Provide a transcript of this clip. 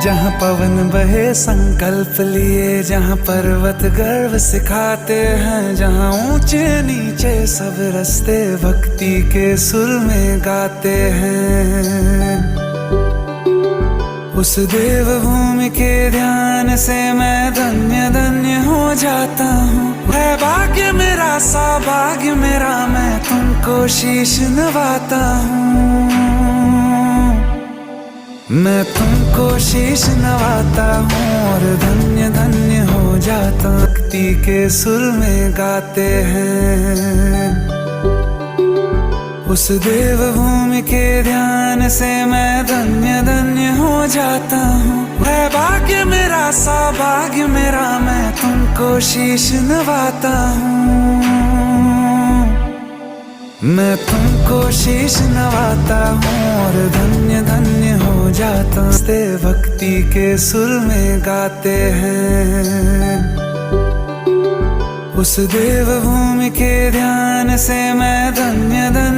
जहाँ पवन बहे संकल्प लिए, जहाँ पर्वत गर्व सिखाते हैं, जहाँ ऊंचे नीचे सब रास्ते भक्ति के सुर में गाते हैं। उस देव भूमि के ध्यान से मैं धन्य धन्य हो जाता हूँ। है भाग्य मेरा, सौभाग्य मेरा, मैं तुमको शीश नवाता हूँ। मैं तुमको शीश नवाता हूँ और धन्य धन्य हो जाता। भक्ति के सुर में गाते हैं। उस देव भूमि के ध्यान से मैं धन्य धन्य हो जाता हूँ। है भाग्य मेरा, सौभाग्य मेरा, मैं तुमको शीश नवाता हूँ। मैं तुमको शीश नवाता हूँ और धन्य धन्य हो जाता। भक्ति के सुर में गाते हैं। उस देव भूमि के ध्यान से मैं धन्य धन्य